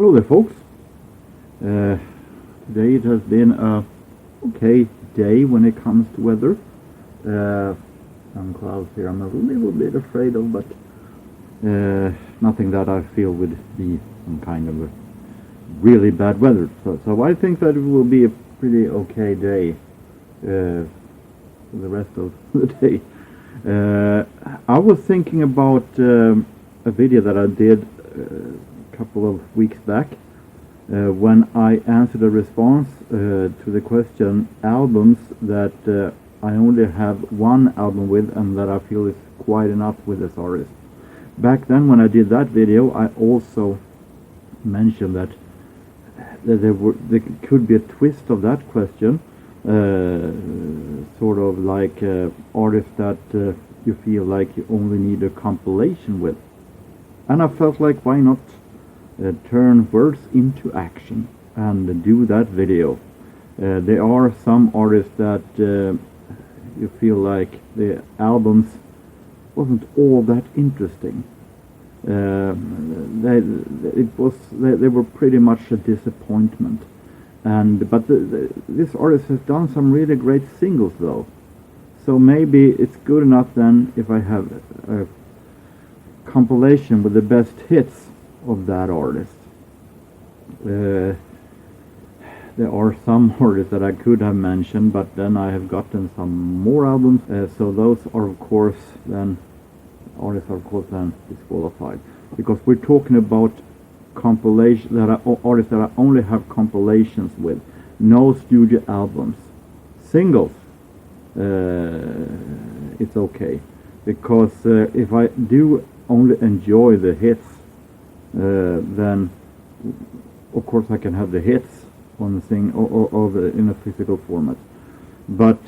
Hello there, folks. Today it has been a okay day when it comes to weather. Some clouds here I'm a little bit afraid of, but nothing that I feel would be some kind of a really bad weather. So I think that it will be a pretty okay day for the rest of the day. I was thinking about a video that I did a couple of weeks back when I answered a response to the question albums that I only have one album with and that I feel is quite enough with this artist. Back then when I did that video, I also mentioned that there could be a twist of that question, sort of like artists that you feel like you only need a compilation with. And I felt like, why not turn words into action and do that video. There are some artists that you feel like the albums wasn't all that interesting. They were pretty much a disappointment. But this artist has done some really great singles though. So maybe it's good enough then if I have a compilation with the best hits of that artist. There are some artists that I could have mentioned, but then I have gotten some more albums, so those are of course then artists are of course then disqualified, because we're talking about compilation artists that I only have compilations with, no studio albums. Singles, it's okay, because if I do only enjoy the hits, then of course I can have the hits on the thing or in a physical format, but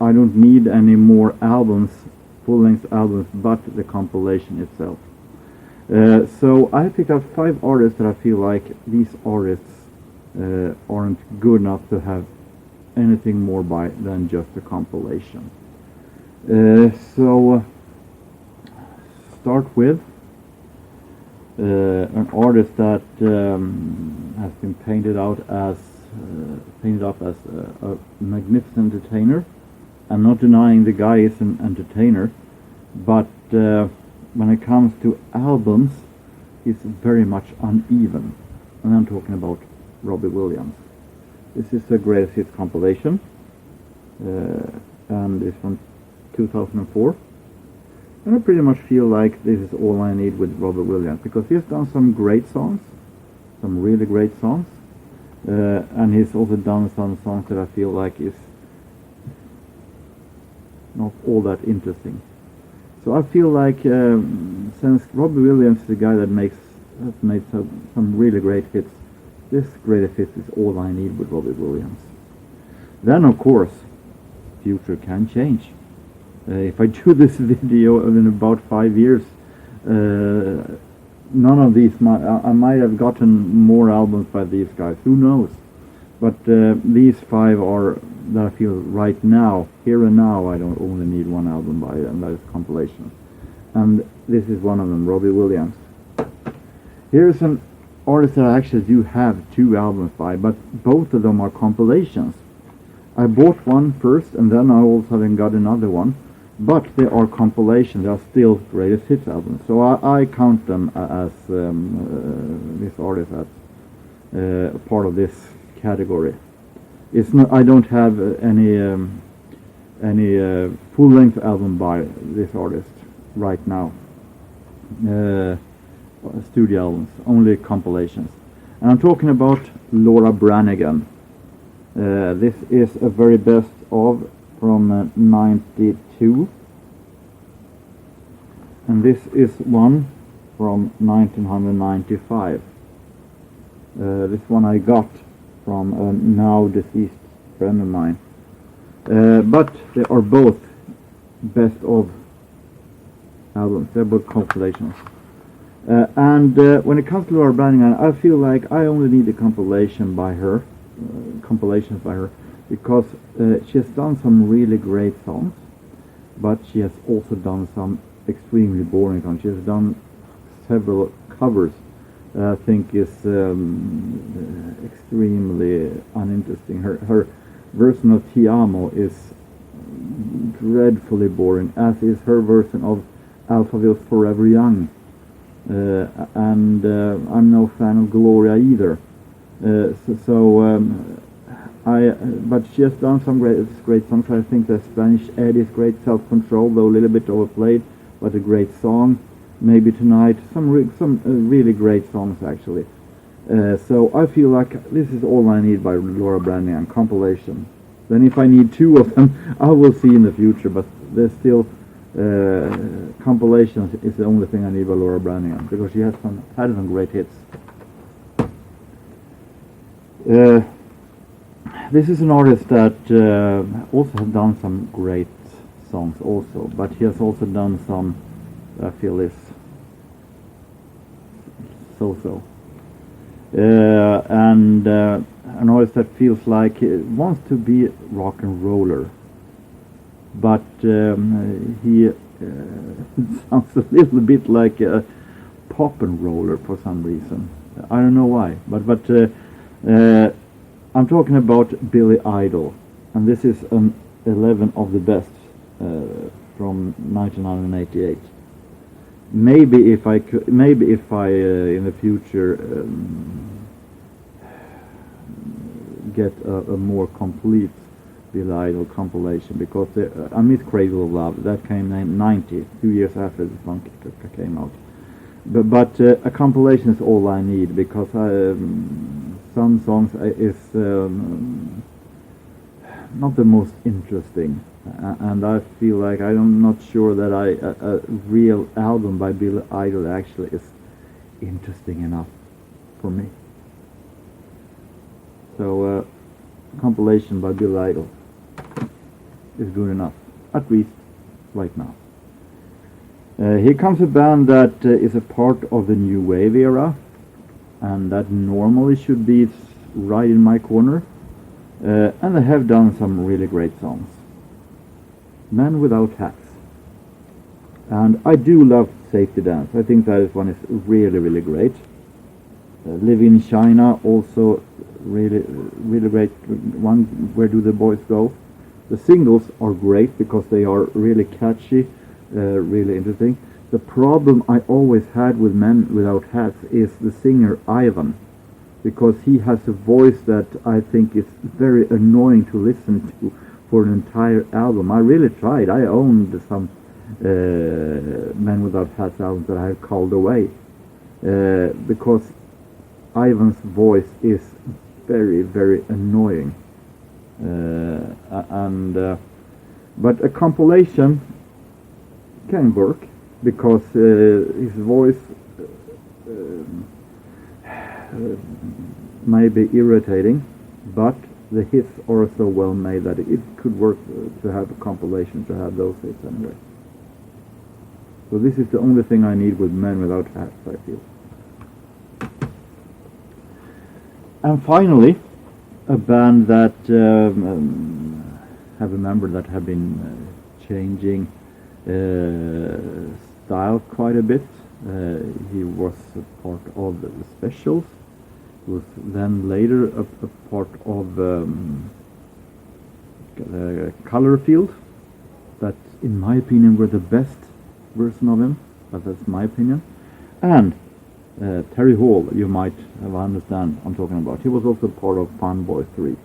I don't need any more albums, full-length albums, but the compilation itself. So I picked out 5 artists that I feel like these artists aren't good enough to have anything more by than just a compilation. So start with an artist that has been painted up as a magnificent entertainer. I'm not denying the guy is an entertainer, but when it comes to albums, he's very much uneven. And I'm talking about Robbie Williams. This is the greatest hits compilation, and it's from 2004. And I pretty much feel like this is all I need with Robert Williams, because he's done some great songs, some really great songs, and he's also done some songs that I feel like is not all that interesting. So I feel like since Robbie Williams is the guy that has made some really great hits, this greatest hits is all I need with Robbie Williams. Then of course, future can change. If I do this video in about 5 years, none of these I might have gotten more albums by these guys, who knows. But these 5 are that I feel right now, here and now, I don't only need one album by, and that is compilation. And this is one of them, Robbie Williams. Here's an artist that I actually do have 2 albums by, but both of them are compilations. I bought one first, and then I also haven't got another one. But they are compilations, they are still greatest hits albums. So I count them as this artist as part of this category. It's not. I don't have any full-length album by this artist right now. Studio albums, only compilations. And I'm talking about Laura Branigan. This is a very best of from 92, and this is one from 1995. This one I got from a now deceased friend of mine, but they are both best of albums, they're both compilations. And when it comes to Laura Branigan, I feel like I only need a compilation by her, compilations by her, because she has done some really great songs, but she has also done some extremely boring songs. She has done several covers I think is extremely uninteresting. Her version of Ti Amo is dreadfully boring, as is her version of Alphaville's Forever Young. And I'm no fan of Gloria either. But she has done some great songs. I think the Spanish Eddie is great, Self-Control, though a little bit overplayed, but a great song. Maybe Tonight, some really great songs actually. So I feel like this is all I need by Laura Branigan, compilation. Then if I need two of them, I will see in the future, but there's still compilations is the only thing I need by Laura Branigan, because she had some great hits. This is an artist that also has done some great songs also, but he has also done some I feel is so-so. And an artist that feels like he wants to be rock and roller, but he sounds a little bit like a pop and roller for some reason. I don't know why, but I'm talking about Billy Idol, and this is an 11 of the best from 1988. Maybe if I in the future get a more complete Billy Idol compilation, because I miss Cradle of Love, that came in 90, 2 years after the song came out. But a compilation is all I need, because some songs is not the most interesting. And I feel like I'm not sure that a real album by Billy Idol actually is interesting enough for me. So compilation by Billy Idol is good enough, at least right now. Here comes a band that is a part of the new wave era, and that normally should be right in my corner, and they have done some really great songs. Men Without Hats. And I do love Safety Dance. I think that one is really great. Live in China, also really great one. Where Do the Boys Go? The singles are great because they are really catchy, really interesting. The problem I always had with Men Without Hats is the singer Ivan, because he has a voice that I think is very annoying to listen to for an entire album. I really tried. I owned some Men Without Hats albums that I have called away, because Ivan's voice is very annoying. But a compilation can work, because his voice may be irritating, but the hits are so well made that it could work to have a compilation, to have those hits anyway. So this is the only thing I need with Men Without Hats, I feel. And finally, a band that have a member that have been changing style quite a bit. He was a part of the Specials. Was then later a part of Colorfield, that in my opinion were the best version of him, but that's my opinion. And Terry Hall, you might have understand I'm talking about. He was also part of Funboy 3.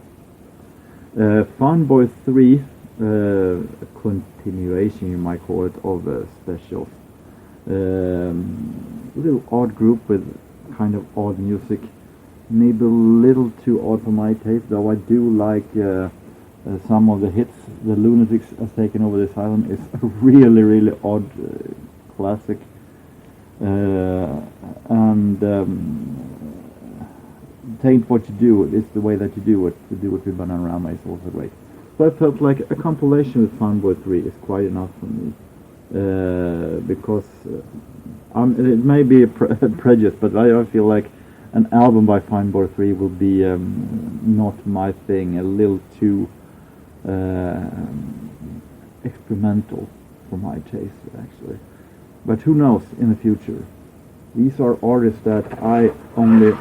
Funboy 3, a continuation you might call it of Specials. Little odd group with kind of odd music. Maybe a little too odd for my taste, though I do like some of the hits. The Lunatics Has Taken Over This Island is a really odd classic, and Taint What You Do, it's the way that you do it. To do it with Bananarama is also great. So I felt like a compilation with Funboy 3 is quite enough for me, because it may be a prejudice, but I feel like an album by Funboy 3 will be not my thing, a little too experimental for my taste, actually. But who knows in the future? These are artists that I only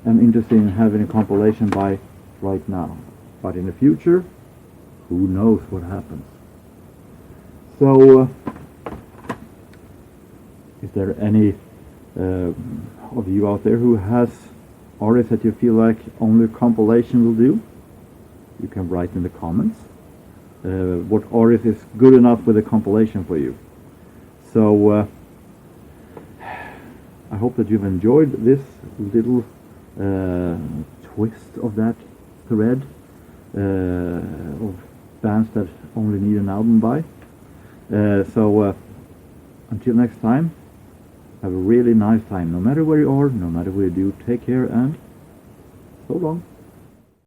am interested in having a compilation by right now. But in the future, who knows what happens. So, is there any of you out there who has artists that you feel like only compilation will do? You can write in the comments what artist is good enough with a compilation for you. So I hope that you've enjoyed this little twist of that thread of bands that only need an album by. So until next time, have a really nice time, no matter where you are, no matter what you do. Take care and so long.